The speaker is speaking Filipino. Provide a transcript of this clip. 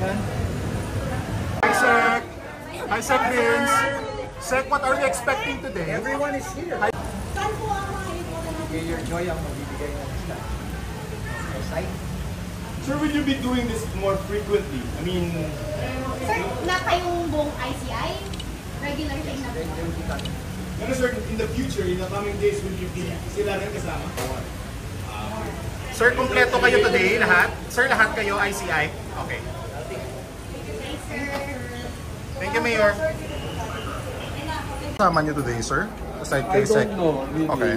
Hi, Sec. Hi, Sec Vince. Sec, what are you expecting today? Everyone is here. Hi. Your joy ang mabibigay ng sila. Site. Sir, will you be doing this more frequently? I mean, Sir, na kayong buong ICI? Regular thing na po. ano sir, in the future, in the coming days, will you be sila rin kasama? Sir, kumpleto kayo today, lahat? Sir, lahat kayo, ICI? Okay. Thank you, Mayor. Kasama niyo today, sir? Aside kay Sec? know, really. Okay.